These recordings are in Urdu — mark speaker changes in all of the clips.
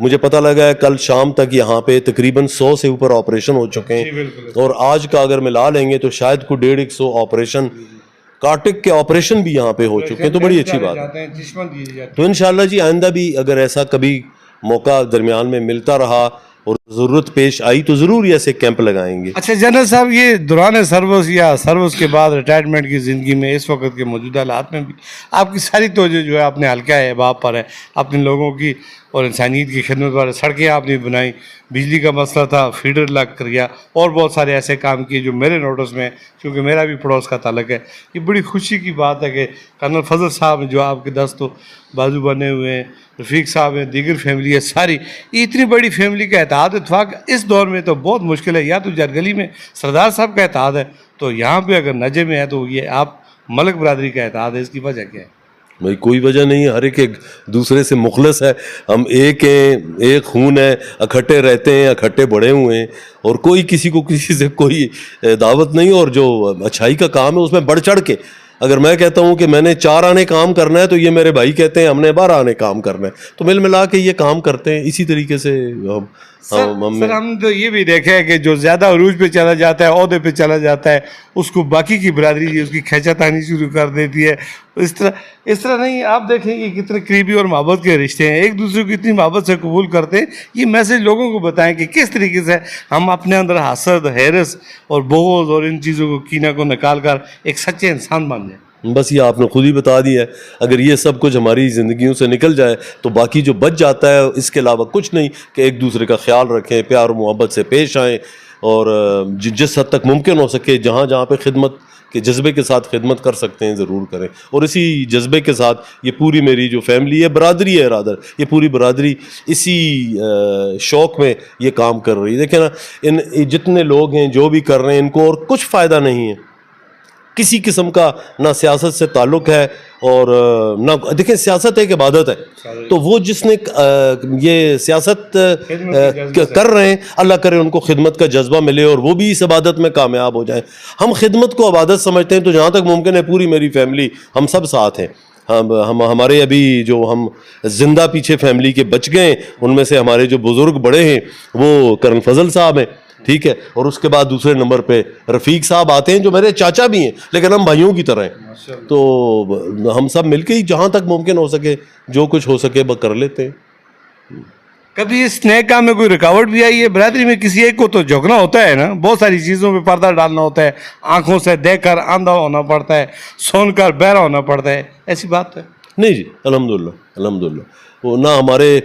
Speaker 1: مجھے پتہ لگا ہے کل شام تک یہاں پہ تقریباً 100 سے اوپر آپریشن ہو چکے ہیں, اور آج کا اگر ملا لیں گے تو شاید کو 150 آپریشن, کارٹک کے آپریشن بھی یہاں پہ ہو چکے ہیں, تو بڑی اچھی بات ہے. تو انشاءاللہ جی آئندہ بھی اگر ایسا کبھی موقع درمیان میں ملتا رہا اور ضرورت پیش آئی تو ضرور ایسے کیمپ لگائیں گے.
Speaker 2: اچھا جنرل صاحب, یہ دوران سروس یا سروس کے بعد ریٹائرمنٹ کی زندگی میں اس وقت کے موجودہ حالات میں بھی آپ کی ساری توجہ جو ہے اپنے حلقہ احباب پر ہے, اپنے لوگوں کی اور انسانیت کی خدمت پر. سڑکیں آپ نے بنائی, بجلی کا مسئلہ تھا فیڈر لگ کیا, اور بہت سارے ایسے کام کیے جو میرے نوٹس میں, کیونکہ میرا بھی پڑوس کا تعلق ہے. یہ بڑی خوشی کی بات ہے کہ کرنل فضل صاحب جو آپ کے دست و بازو بنے ہوئے ہیں, رفیق صاحب ہیں, دیگر فیملی ہے ساری, یہ اتنی بڑی فیملی کا اتحاد اتفاق اس دور میں تو بہت مشکل ہے. یا تو جرگلی میں سردار صاحب کا اتحاد ہے, تو یہاں پہ اگر نجے میں ہے تو یہ آپ ملک برادری کا اتحاد ہے. اس کی وجہ کیا ہے؟
Speaker 1: بھائی کوئی وجہ نہیں ہے, ہر ایک دوسرے سے مخلص ہے, ہم ایک ہیں, ایک خون ہے, اکٹھے رہتے ہیں, اکٹھے بڑے ہوئے ہیں, اور کوئی کسی کو کسی سے کوئی دعوت نہیں. اور جو اچھائی کا کام ہے اس میں بڑھ چڑھ کے, اگر میں کہتا ہوں کہ میں نے 4 آنے کام کرنا ہے تو یہ میرے بھائی کہتے ہیں ہم نے 12 آنے کام کرنا ہے, تو مل ملا کے یہ کام کرتے ہیں. اسی طریقے سے
Speaker 2: سر ہم تو یہ بھی دیکھا ہے کہ جو زیادہ عروج پہ چلا جاتا ہے, عہدے پہ چلا جاتا ہے, اس کو باقی کی برادری اس کی کھینچا تانی شروع کر دیتی ہے. اس طرح نہیں, آپ دیکھیں کہ کتنے قریبی اور محبت کے رشتے ہیں, ایک دوسرے کو اتنی محبت سے قبول کرتے ہیں. یہ میسج لوگوں کو بتائیں کہ کس طریقے سے ہم اپنے اندر حسد, حیرس اور بغض اور ان چیزوں کو, کینہ کو نکال کر ایک سچے انسان بن جائیں.
Speaker 1: بس یہ آپ نے خود ہی بتا دیا ہے. اگر یہ سب کچھ ہماری زندگیوں سے نکل جائے تو باقی جو بچ جاتا ہے اس کے علاوہ کچھ نہیں, کہ ایک دوسرے کا خیال رکھیں, پیار و محبت سے پیش آئیں, اور جس حد تک ممکن ہو سکے جہاں جہاں پہ خدمت کے جذبے کے ساتھ خدمت کر سکتے ہیں ضرور کریں. اور اسی جذبے کے ساتھ یہ پوری میری جو فیملی ہے, برادری ہے رادر, یہ پوری برادری اسی شوق میں یہ کام کر رہی ہے. دیکھیں نا, ان جتنے لوگ ہیں جو بھی کر رہے ہیں ان کو اور کچھ فائدہ نہیں ہے کسی قسم کا, نہ سیاست سے تعلق ہے, اور نہ دیکھیں سیاست ایک عبادت ہے, تو وہ جس نے یہ سیاست کر رہے ہیں اللہ کرے ان کو خدمت کا جذبہ ملے اور وہ بھی اس عبادت میں کامیاب ہو جائیں. ہم خدمت کو عبادت سمجھتے ہیں, تو جہاں تک ممکن ہے پوری میری فیملی ہم سب ساتھ ہیں. ہمارے ابھی جو ہم زندہ پیچھے فیملی کے بچ گئے ہیں ان میں سے ہمارے جو بزرگ بڑے ہیں وہ کرنل فضل صاحب ہیں, ٹھیک ہے, اور اس کے بعد دوسرے نمبر پہ رفیق صاحب آتے ہیں جو میرے چاچا بھی ہیں, لیکن ہم بھائیوں کی طرح ہیں. تو ہم سب مل کے ہی جہاں تک ممکن ہو سکے جو کچھ ہو سکے وہ کر لیتے ہیں.
Speaker 2: کبھی اس نئے کام میں کوئی رکاوٹ بھی آئی ہے؟ برادری میں کسی ایک کو تو جھکنا ہوتا ہے نا, بہت ساری چیزوں پہ پردہ ڈالنا ہوتا ہے, آنکھوں سے دیکھ کر اندھا ہونا پڑتا ہے, سن کر بہرا ہونا پڑتا ہے, ایسی بات ہے؟
Speaker 1: نہیں جی, الحمدللہ. وہ نہ ہمارے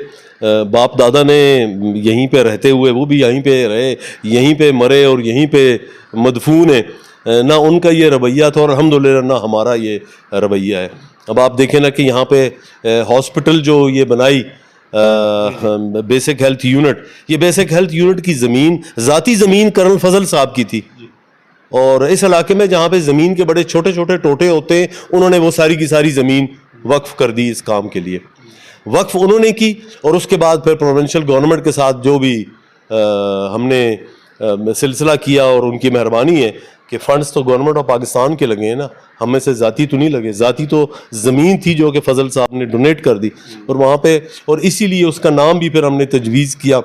Speaker 1: باپ دادا نے یہیں پہ رہتے ہوئے وہ بھی یہیں پہ رہے, یہیں پہ مرے اور یہیں پہ مدفون ہیں, نہ ان کا یہ رویہ تھا اور الحمدللہ نہ ہمارا یہ رویہ ہے. اب آپ دیکھیں نا کہ یہاں پہ ہاسپٹل جو یہ بنائی بیسک ہیلتھ یونٹ, یہ بیسک ہیلتھ یونٹ کی زمین ذاتی زمین کرنل فضل صاحب کی تھی, اور اس علاقے میں جہاں پہ زمین کے بڑے چھوٹے چھوٹے ٹوٹے ہوتے ہیں انہوں نے وہ ساری کی ساری زمین وقف کر دی اس کام کے لیے. وقف انہوں نے کی, اور اس کے بعد پھر پروونشل گورنمنٹ کے ساتھ جو بھی ہم نے سلسلہ کیا, اور ان کی مہربانی ہے کہ فنڈز تو گورنمنٹ آف پاکستان کے لگے ہیں نا, ہم میں سے ذاتی تو نہیں لگے. ذاتی تو زمین تھی جو کہ فضل صاحب نے ڈونیٹ کر دی, اور وہاں پہ, اور اسی لیے اس کا نام بھی پھر ہم نے تجویز کیا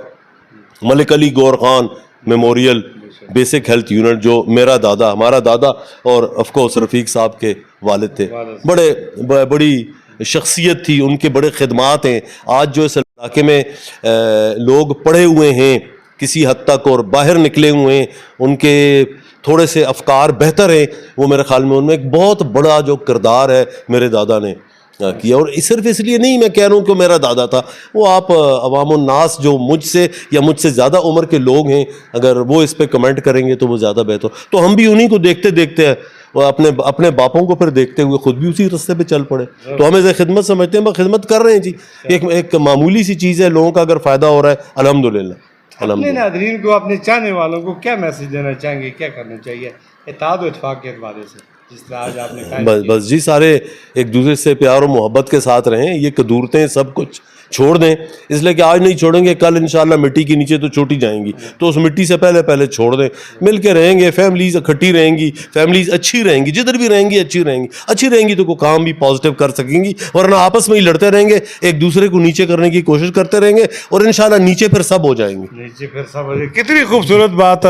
Speaker 1: ملک علی گور Khan memorial basic health unit, جو میرا دادا, ہمارا دادا اور آف کورس رفیق صاحب کے والد تھے. بڑی شخصیت تھی, ان کے بڑے خدمات ہیں. آج جو اس علاقے میں لوگ پڑھے ہوئے ہیں کسی حد تک اور باہر نکلے ہوئے ہیں, ان کے تھوڑے سے افکار بہتر ہیں, وہ میرے خیال میں ان میں ایک بہت بڑا جو کردار ہے میرے دادا نے کیا. اور صرف اس لیے نہیں میں کہہ رہا ہوں کہ میرا دادا تھا, وہ آپ عوام الناس جو مجھ سے یا مجھ سے زیادہ عمر کے لوگ ہیں اگر وہ اس پہ کمنٹ کریں گے تو وہ زیادہ بہتر. تو ہم بھی انہیں کو دیکھتے دیکھتے اپنے باپوں کو پھر دیکھتے ہوئے خود بھی اسی راستے پہ چل پڑے. تو ہم اسے خدمت سمجھتے ہیں, خدمت کر رہے ہیں جی, ایک معمولی سی چیز ہے, لوگوں کا اگر فائدہ ہو رہا ہے الحمدللہ.
Speaker 2: اپنے ناظرین کو, اپنے چاہنے والوں کو کیا میسج دینا چاہیں گے, کیا کرنا چاہیے اتحاد و اتفاق کے اعتبار سے, جس طرح آج آپ نے
Speaker 1: بس جی, سارے ایک دوسرے سے پیار و محبت کے ساتھ رہیں. یہ قدورتیں سب کچھ چھوڑ دیں، اس لیے کہ آج نہیں چھوڑیں گے کل انشاءاللہ مٹی کے نیچے تو چھوٹی جائیں گی، تو اس مٹی سے پہلے چھوڑ دیں، مل کے رہیں گے، فیملیز اکٹھی رہیں گی، فیملیز اچھی رہیں گی، جدھر بھی رہیں گی اچھی رہیں گی تو کوئی کام بھی پازیٹیو کر سکیں گی، ورنہ آپس میں ہی لڑتے رہیں گے، ایک دوسرے کو نیچے کرنے کی کوشش کرتے رہیں گے اور انشاءاللہ نیچے پھر سب ہو جائیں گے۔
Speaker 2: نیچے پھر سب ہو جائے۔ کتنی خوبصورت بات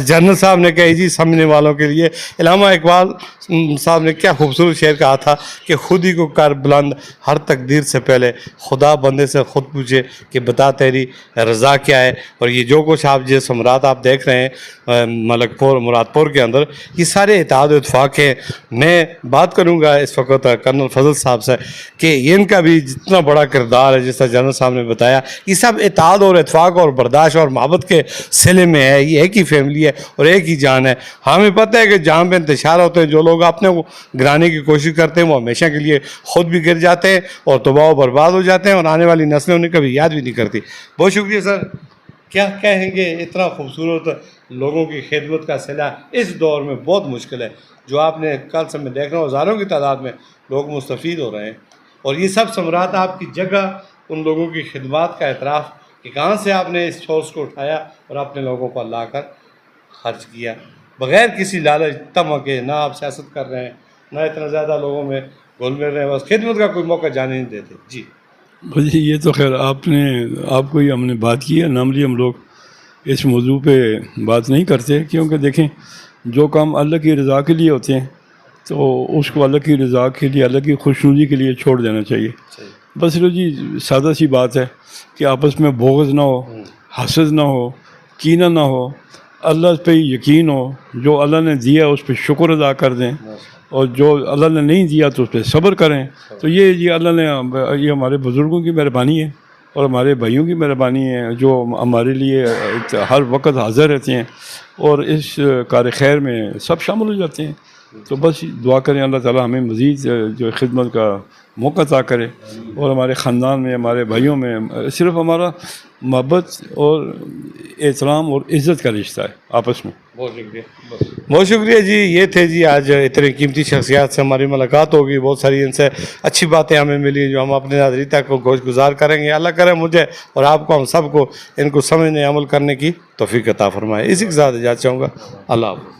Speaker 2: جنرل صاحب نے کہی جی سمجھنے والوں کے لیے۔ علامہ اقبال صاحب نے کیا خوبصورت شعر کہا تھا کہ خود ہی کو کر بلند ہر تقدیر سے پہلے، خدا بندے سے خود پوچھے کہ بتا تیری رضا کیا ہے۔ اور یہ جو کچھ آپ جس امرات آپ دیکھ رہے ہیں ملک پور مراد پور کے اندر، یہ سارے اتحاد و اتفاق ہیں۔ میں بات کروں گا اس وقت کرنل فضل صاحب سے کہ ان کا بھی جتنا بڑا کردار ہے، جس طرح جنرل صاحب نے بتایا، یہ سب اتحاد اور اتفاق اور برداشت اور محبت کے سلے میں ہے۔ یہ ایک ہی فیملی ہے اور ایک ہی جان ہے۔ ہمیں پتہ ہے کہ جہاں پہ انتشار ہوتے ہیں، جو لوگ اپنے کو گرانے کی کوشش کرتے ہیں، وہ ہمیشہ کے لیے خود بھی گر جاتے ہیں اور تباہ و برباد ہو جاتے ہیں، اور آنے والی نسلیں انہیں کبھی یاد بھی نہیں کرتی۔ بہت شکریہ سر۔ کیا کہیں گے، اتنا خوبصورت لوگوں کی خدمت کا صلہ اس دور میں بہت مشکل ہے، جو آپ نے کل سے میں دیکھ رہا ہوں ہزاروں کی تعداد میں لوگ مستفید ہو رہے ہیں، اور یہ سب ثمرات آپ کی جگہ ان لوگوں کی خدمات کا اعتراف کہ کہاں سے آپ نے اس سورس کو اٹھایا اور اپنے لوگوں کو لا کر خرچ کیا بغیر کسی لالچ طمع کے۔ نہ آپ سیاست کر رہے ہیں، نہ اتنا زیادہ لوگوں میں گھل مل رہے ہیں، بس خدمت کا کوئی موقع جانے نہیں دیتے۔ جی
Speaker 3: جی یہ تو خیر آپ کو ہی ہم نے بات کی ہے، نارملی ہم لوگ اس موضوع پہ بات نہیں کرتے، کیونکہ دیکھیں جو کام اللہ کی رضا کے لیے ہوتے ہیں تو اس کو اللہ کی رضا کے لیے، اللہ کی خوشنودی کے لیے چھوڑ دینا چاہیے۔ بس لو جی سادہ سی بات ہے کہ آپس میں بغض نہ ہو، حسد نہ ہو، کینہ نہ ہو، اللہ پہ یقین ہو، جو اللہ نے دیا اس پہ شکر ادا کر دیں، اور جو اللہ نے نہیں دیا تو اس پہ صبر کریں۔ تو یہ اللہ نے، یہ ہمارے بزرگوں کی مہربانی ہے اور ہمارے بھائیوں کی مہربانی ہے، جو ہمارے لیے ہر وقت حاضر رہتے ہیں اور اس کار خیر میں سب شامل ہو جاتے ہیں۔ تو بس دعا کریں اللہ تعالیٰ ہمیں مزید جو خدمت کا موقع عطا کرے، اور ہمارے خاندان میں، ہمارے بھائیوں میں صرف ہمارا محبت اور احترام اور عزت کا رشتہ ہے آپس میں۔
Speaker 2: بہت شکریہ، بہت شکریہ جی۔ یہ تھے جی آج اتنے قیمتی شخصیات سے ہماری ملاقات ہوگی، بہت ساری ان سے اچھی باتیں ہمیں ملی جو ہم اپنے ناظرین تک کو گوش گزار کریں گے۔ اللہ کرے مجھے اور آپ کو، ہم سب کو ان کو سمجھنے عمل کرنے کی توفیق عطا فرمائے۔ اسی کے ساتھ اجازت چاہوں گا، اللہ حافظ۔